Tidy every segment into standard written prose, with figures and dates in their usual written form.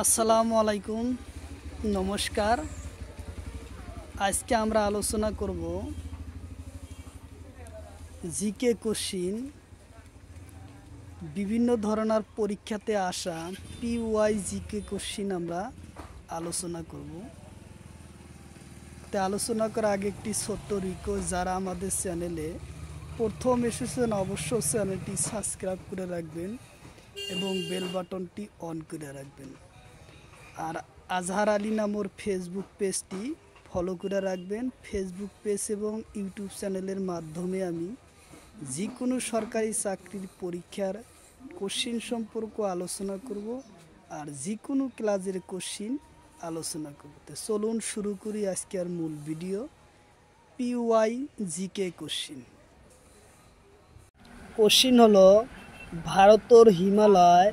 আসসালামু আলাইকুম, নমস্কার। আজকে আমরা আলোচনা করব জিকে কোশ্চিন, বিভিন্ন ধরনের পরীক্ষাতে আসা পিওয়াই জিকে কোশ্চিন আমরা আলোচনা করব। তাই আলোচনা করার আগে একটি ছোট্ট রিকোয়েস্ট, যারা আমাদের চ্যানেলে প্রথম এসেছেন অবশ্যই চ্যানেলটি সাবস্ক্রাইব করে রাখবেন এবং বেল বাটনটি অন করে রাখবেন। আর আজহার আলী নামর ফেসবুক পেজটি ফলো করে রাখবেন। ফেসবুক পেজ এবং ইউটিউব চ্যানেলের মাধ্যমে আমি যে কোনো সরকারি চাকরির পরীক্ষার কোশ্চিন সম্পর্কে আলোচনা করব আর যে কোনো ক্লাসের কোশ্চিন আলোচনা করব। তো চলুন শুরু করি আজকের মূল ভিডিও। পিওয়াই জিকে কোশ্চিন। কোশ্চিন হলো, ভারতের হিমালয়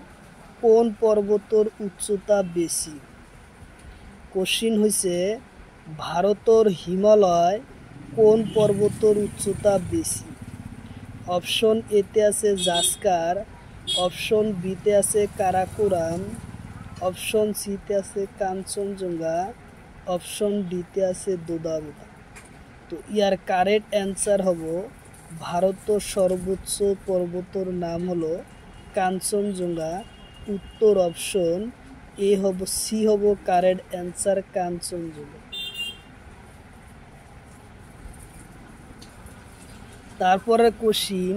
কোন পর্বতের উচ্চতা বেশি? কোশ্চিন হয়েছে, ভারতের হিমালয় কোন পর্বতের উচ্চতা বেশি? অপশন এতে আছে জাস্কার, অপশন বিতে আছে কারাকোরাম, অপশন সিতে আছে কাঞ্চনজঙ্ঘা, অপশন ডিতে আছে দোদাবেলা। তো ইয়ার কারেক্ট অ্যান্সার হবো ভারতের সর্বোচ্চ পর্বতের নাম হলো কাঞ্চনজঙ্ঘা। উত্তর অপশন এ হব, সি হব কারেক্ট অ্যান্সার, কাঞ্চনজঙ্ঘা। তারপরে কোশ্চিন,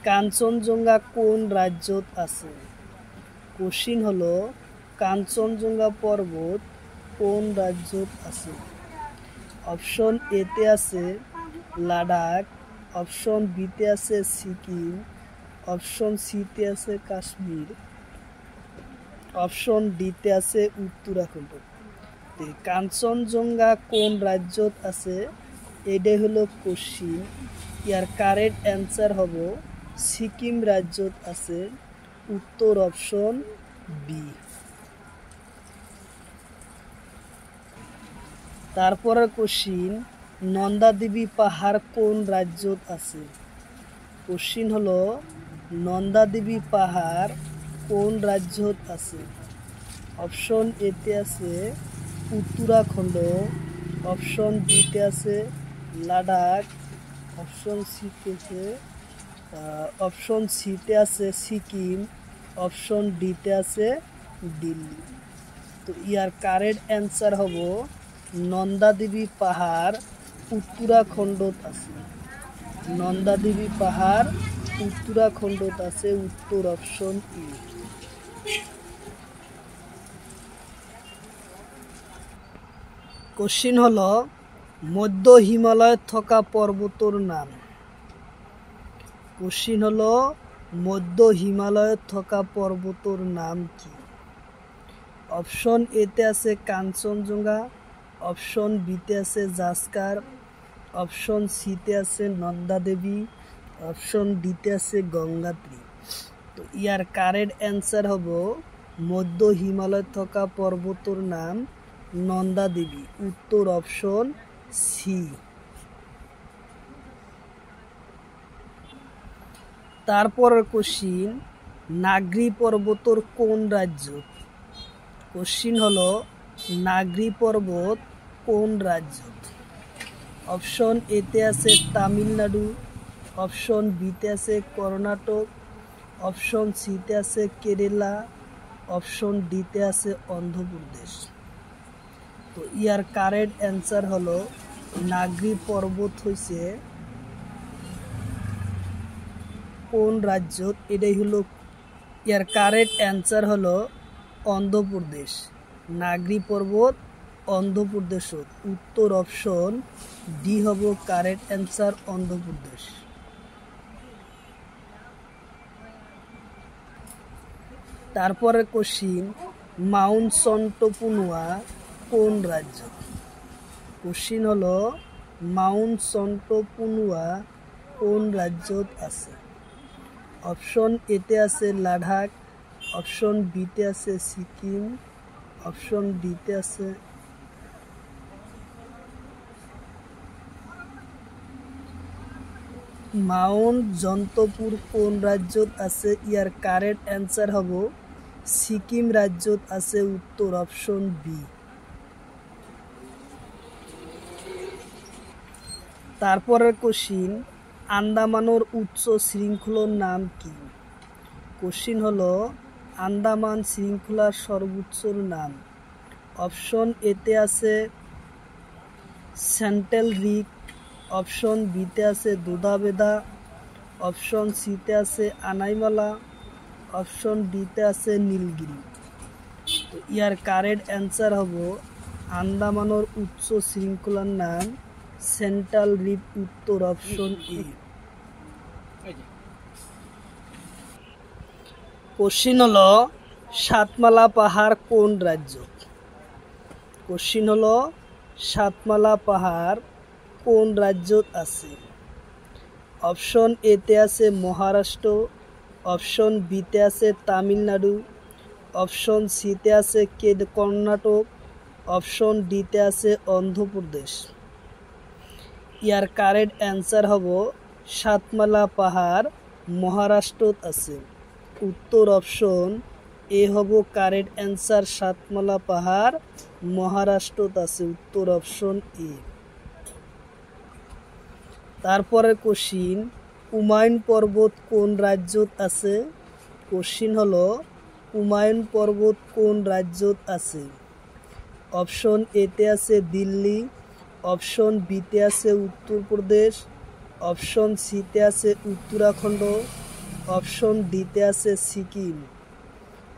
কাঞ্চনজঙ্ঘা কোন রাজ্যত আছে? কোশ্চিন হলো, কাঞ্চনজঙ্ঘা পর্বত কোন রাজ্যত আছে? অপশন এতে আছে লাদাখ, অপশন বিতে আছে সিকিম, অপশন সিতে আছে কাশ্মীর, অপশন ডিতে আছে উত্তরাখণ্ড। কাঞ্চনজঙ্ঘা কোন রাজ্যত আছে, এটাই হলো কোশ্চিন। ইয়ার কারেক্ট অ্যান্সার হব সিকিম রাজ্যত আছে। উত্তর অপশন বি। তারপরে কোশ্চিন, নন্দাদেবী পাহাড় কোন রাজ্যত আছে? কোশ্চিন হলো, নন্দাদেবী পাহাড় কোন রাজ্যত আছে? অপশন এতে আছে উত্তরাখণ্ড, অপশন বিতে আছে লাদাখ, অপশন সিতে আছে সিকিম, অপশন ডিতে আছে দিল্লি। তো ইয়ার কারেক্ট অ্যান্সার হব নন্দাদেবী পাহাড় উত্তরাখণ্ডত আছে। নন্দাদেবী পাহাড় উত্তরাখণ্ডত আছে। উত্তর অপশন ই। কোশ্চিন হলো, মধ্য হিমালয়ে থাকা পর্বতের নাম। কোশ্চিন হলো, মধ্য হিমালয়ে থাকা পর্বতের নাম কি? অপশন এতে আছে কাঞ্চনজঙ্ঘা, অপশন বিতে আছে জাস্কার, অপশন সিতে আছে নন্দাদেবী, অপশন ডিতে আছে গঙ্গোত্রী। তো ইয়ার কারেক্ট অ্যান্সার হব মধ্য হিমালয়ে থাকা পর্বতের নাম নন্দাদেবী। উত্তর অপশন সি। তারপরের কোশ্চিন, নাগরি পর্বতের কোন রাজ্য? কোশ্চিন হলো, নাগরি পর্বত কোন রাজ্য? অপশন এতে আছে তামিলনাড়ু, অপশন বিতে আছে কর্ণাটক, অপশন সিতে আছে কেরালা, অপশন ডিতে আছে অন্ধ্রপ্রদেশ। তো ইয়ার কারেক্ট অ্যান্সার হলো নাগরি পর্বত হয়েছে কোন রাজ্য, এটাই হলো ইয়ার কারেক্ট অ্যান্সার হলো অন্ধ্রপ্রদেশ। নাগরি পর্বত অন্ধ্রপ্রদেশ। উত্তর অপশন ডি হব কারেক্ট অ্যান্সার, অন্ধ্রপ্রদেশ। তারপরে কোশ্চিন, মাউন্ট সন্টপুনুয়া কোন রাজ্য? কোশ্চিন হলো, মাউন্ট সন্টপুনুয়া কোন রাজ্যত আছে? অপশন এতে আছে লাদাখ, অপশন বিতে আছে সিকিম, অপশন ডিতে আছে মাউন্ট জন্তপুর কোন রাজ্যত আছে? ইয়ার কারেক্ট অ্যান্সার হব সিকিম রাজ্যত আছে উত্তর অপশন বি। তারপরের কোশ্চিন, আন্দামানের উচ্চ শৃঙ্খলার নাম কি? কোশ্চিন হলো আন্দামান শৃঙ্খলার সর্বোচ্চর নাম। অপশন এতে আছে সেন্ট্রাল রিক, অপশন বিতে আছে দুধাবেদা, অপশন সিতে আছে আনাইমালা, অপশন ডিতে আছে নীলগিরি। তো ইয়ার কারেক্ট অ্যান্সার হবো আন্দামানের উচ্চ শৃঙ্খলার নাম সেন্ট্রাল রিপ, উত্তর অপশন এ। কোশ্চিন হলো সাতমালা পাহাড় কোন রাজ্য? কোশ্চিন হলো সাতমালা পাহাড় কোন রাজ্যত আছে? অপশন এতে আছে মহারাষ্ট্র, অপশন বিতে আছে তামিলনাড়ু, অপশন সিতে আছে কর্ণাটক, অপশন ডিতে আছে অন্ধ্রপ্রদেশ। ইয়ার কারেক্ট অ্যান্সার হব সাতমালা পাহাড় মহারাষ্ট্রত আছে, উত্তর অপশন এ হব কারেক্ট অ্যান্সার। সাতমালা পাহাড় মহারাষ্ট্রত আছে, উত্তর অপশন এ। তারপরে কোশ্চিন, হুমায়ুন পর্বত কোন রাজ্যত আছে? কোশ্চিন হলো হুমায়ুন পর্বত কোন রাজ্যত আছে? অপশন এতে আছে দিল্লি, অপশন বিতে আছে উত্তরপ্রদেশ, অপশন সিতে আছে উত্তরাখণ্ড, অপশন ডিতে আছে সিকিম।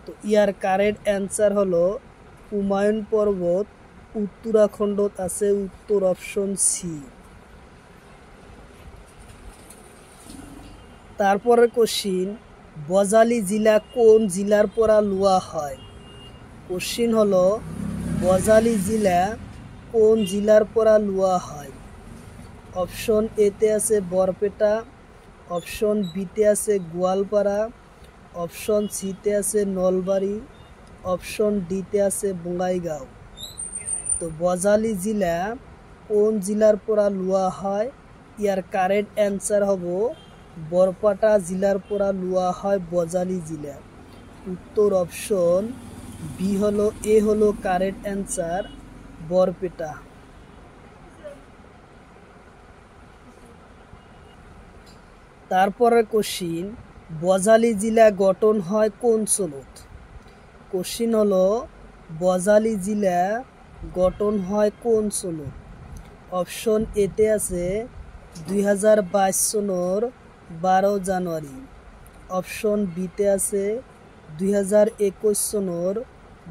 তো ইয়ার কারেক্ট অ্যান্সার হলো হুমায়ুন পর্বত উত্তরাখণ্ডত আছে, উত্তর অপশন সি। তারপরে কোশ্চিন, বজালি জেলা কোন জেলার পরা লওয়া হয়? কোশ্চিন হলো বজালি জেলা কোন জেলার পরা লওয়া হয়? অপশন এতে আছে বরপেটা, অপশন বিতে আছে গোয়ালপাড়া, অপশন সিতে আছে নলবাড়ি, অপশন ডিতে আছে বঙ্গাইগাঁও। তো বজালি জেলা কোন জেলার পরা লওয়া হয়? ইয়ার কারেক্ট অ্যান্সার হব বরপেটা জেলার পরা লওয়া হয় বজালি জেলা, উত্তর অপশন বি হলো এ হলো কারেক্ট অ্যান্সার, বরপেটা। তারপরে কোশ্চিন, বজালি জেলা গঠন হয় কোন সনত? কোশ্চিন হলো বজালি জেলা গঠন হয় কোন সনত? অপশন এতে আছে 2022 সনের 12 জানুয়ারি, অপশন বিতে আছে 2021 সনের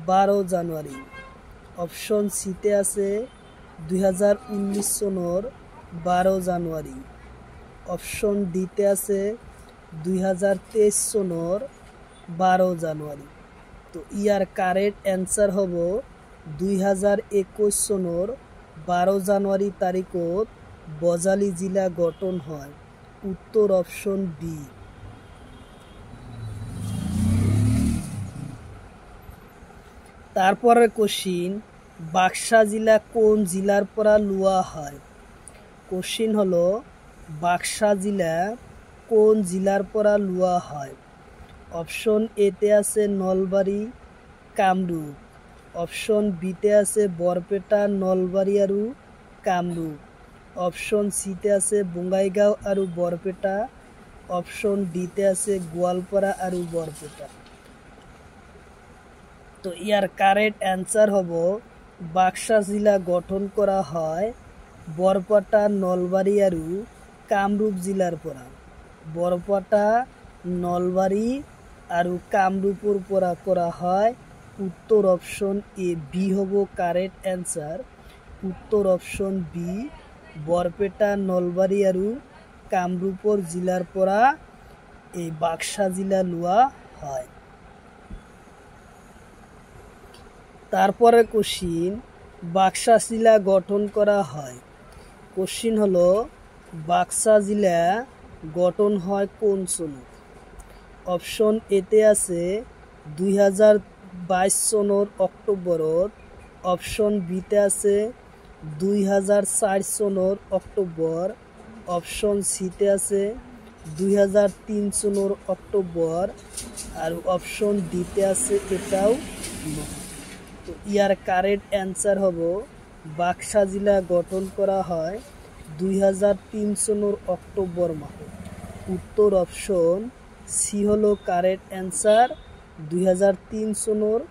12 জানুয়ারি, অপশন সিতে আছে 2019 সনের 12 জানুয়ারি, অপশন ডিতে আছে 2023 সনের 12 জানুয়ারি। তো ইয়ার কারেক্ট অ্যান্সার হব 2021 সনের 12 জানুয়ারি তারিখত বজালি জেলা গঠন হয়, উত্তর অপশন বি। তারপরে কোশ্চিন, বাক্সা জেলা কোন জেলার পরা লওয়া হয়? কোশ্চিন হলো বাক্সা জেলা কোন জেলার পরা লওয়া হয়? অপশন এতে আছে নলবাড়ি, কামরূপ, অপশন বিতে আছে বরপেটা, নলবাড়ি আর কামরূপ, অপশন সিতে আছে বঙ্গাইগাঁও আর বরপেটা, অপশন ডিতে আছে গোয়ালপাড়া আর বরপেটা। তো ইয়ার কারেক্ট অ্যান্সার হব বাক্সা জেলা গঠন করা হয় বরপেটা, নলবাড়ি আর কামরূপ জেলার পরা। বরপেটা, নলবাড়ি আর কামরূপর পরা করা হয়, উত্তর অপশন এ বি হব কারেক্ট অ্যান্সার, উত্তর অপশন বি। বরপেটা, নলবাড়ি আর কামরূপর জেলার পরা এই বাক্সা জেলা লওয়া হয়। তারপরে কোশ্চিন, বাক্সা জেলা গঠন করা হয়? কোশ্চিন হলো বাক্সা জেলা গঠন হয় কোন সনত? অপশন এতে আছে 2022 সনের অক্টোবরত, অপশন বিতে আছে 2004 সনের অক্টোবর, অপশন সিতে আছে 2003 সনের অক্টোবর। আর অপশন ডিতে আছে এটাও নহয়। তো ইয়ার কারেক্ট অ্যান্সার হবো বাক্সা জেলা গঠন করা হয় 2003 সনের অক্টোবর মাসে। উত্তর অপশন সি হলো কারেক্ট অ্যান্সার 2003 সনের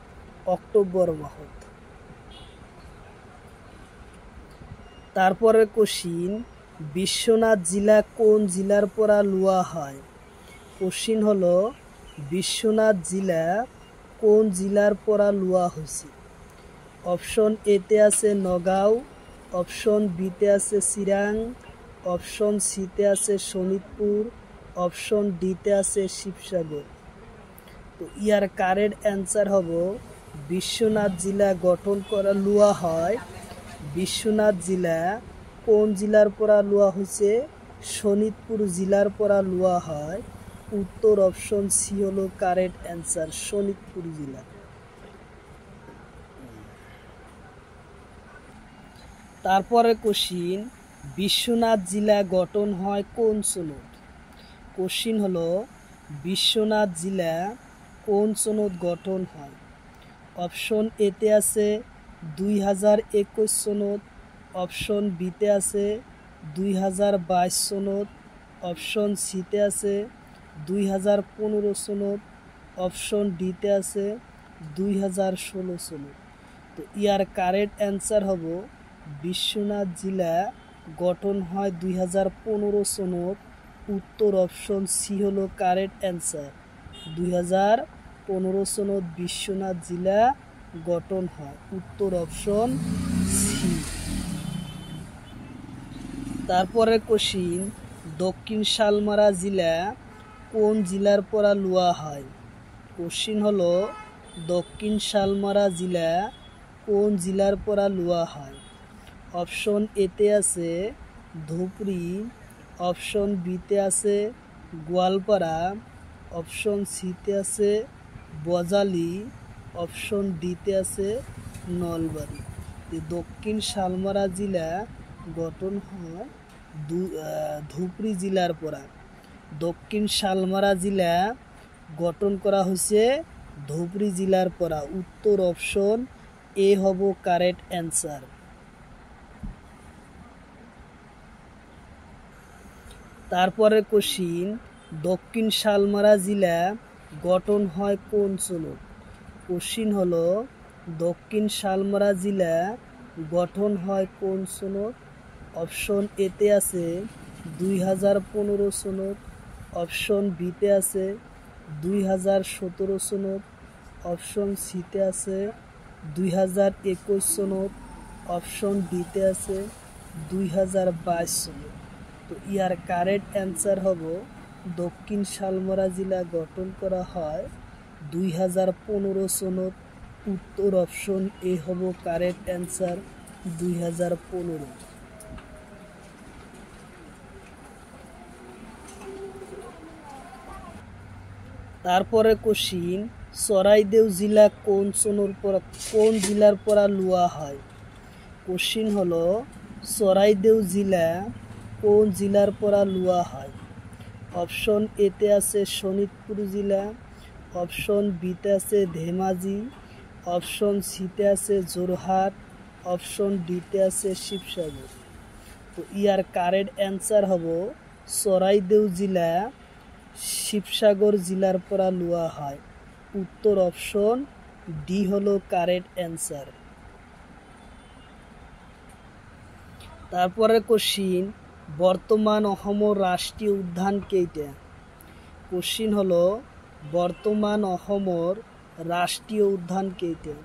অক্টোবর মাসত। তারপরে কোশ্চিন বিশ্বনাথ জেলা কোন জেলার পরা লওয়া হয়? কোশ্চিন হলো বিশ্বনাথ জেলা কোন জেলার পরা লওয়া হয়েছে? অপশন এতে আছে নগাঁও, অপশন বিতে আছে চিরাং, অপশন সিতে আছে শোনিতপুর, অপশন ডিতে আছে শিবসাগর। তো ইয়ার কারেক্ট অ্যান্সার হবো বিশ্বনাথ জেলা গঠন করা লওয়া হয়। বিশ্বনাথ জেলা কোন জেলার পরা লওয়া হয়েছে? শোনিতপুর জেলার পরা লওয়া হয়। উত্তর অপশন সি হলো কারেক্ট অ্যান্সার শোনিতপুর জেলা। তারপরে কোশ্চিন বিশ্বনাথ জেলা গঠন হয় কোন সনত? কোশ্চিন হলো বিশ্বনাথ জেলা কোন সনত গঠন হয়? অপশন এতে আছে 2021 সনত, অপশন বিতে আছে 2022 সনত, অপশন সিতে আছে 2015 সনত, অপশন ডিতে আছে 2016 সনত। তো ইয়ার কারেক্ট অ্যান্সার হবো বিশ্বনাথ জেলা গঠন হয় 2015 সনত। উত্তর অপশন সি হলো কারেক্ট অ্যান্সার 2015 সনত বিশ্বনাথ জেলা গঠন হয়। উত্তর অপশন সি। তারপরে কোশ্চিন দক্ষিণ শালমারা জেলা কোন জেলার পরা লওয়া হয়? কোশ্চিন হলো দক্ষিণ শালমারা জেলা কোন জেলার পরা লওয়া হয়? অপশন এতে আছে ধুবড়ী, অপশন বিতে আছে গোয়ালপাড়া, অপশন সিতে আছে বজালি, অপশন ডিতে আছে নলবাড়ি। দক্ষিণ শালমারা জেলা গঠন হয় ধুবড়ী জেলার পরা। দক্ষিণ শালমারা জেলা গঠন করা হয়েছে ধুবড়ী জেলার পরা। উত্তর অপশন এ হব কারেক্ট অ্যান্সার। তারপরে কোশ্চিন দক্ষিণ শালমারা জেলা গঠন হয় কোন সনত? কোশ্চিন হলো দক্ষিণ শালমারা জেলা গঠন হয় কোন সনত? অপশন এতে আছে 2015 সনত, অপশন বিতে আছে 2017 সনত, অপশন সিতে আছে 2021 সনত, অপশন ডিতে আছে 2022 সনত। তো ইয়ার কারেক্ট অ্যান্সার হবো দক্ষিণ শালমারা জেলা গঠন করা হয় 2015 সনত। উত্তর অপশন এ হব কারেক্ট অ্যান্সার 2015। তারপরে কোশ্চিন চরাইদেও জেলা কোন জেলার পরা লওয়া হয়? কোশ্চিন হলো চরাইদেও জেলা কোন জেলার পরা লওয়া হয়? অপশন এতে আছে শোনিতপুর জেলা, অপশন বিতে আছে ধেমাজি, অপশন সিতে আছে যোরহাট, অপশন ডিতে আছে শিবসাগর। তো ইয়ার কারেক্ট অ্যান্সার হবো চরাইদেও জেলা শিবসাগর জেলার পরা লওয়া হয়। উত্তর অপশন ডি হলো কারেক্ট অ্যান্সার। তারপরে কোশ্চিন বর্তমান অসমৰ ৰাষ্ট্ৰীয় উদ্যান কেইটা? কোশ্চিন হলো বৰ্তমান অসমৰ রাষ্ট্রীয় উদ্যান কেইটা?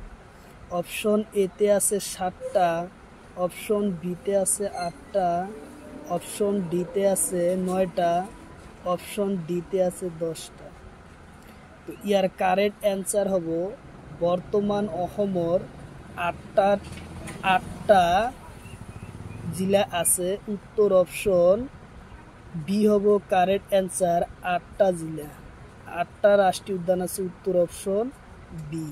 অপশন এতে আছে 7টা, অপশন বিতে আছে 8টা, অপশন ডিতে আছে 9টা, অপশন ডিতে আছে 10টা। তো ইয়ার কারেক্ট অ্যান্সার হবো বর্তমান অসমৰ 8টা জেলা আছে। উত্তৰ অপশন বি হব কাৰেক্ট অ্যান্সাৰ 8টা জেলা, 8টা ৰাষ্ট্ৰীয় উদ্যান আছে। উত্তৰ অপশন বি।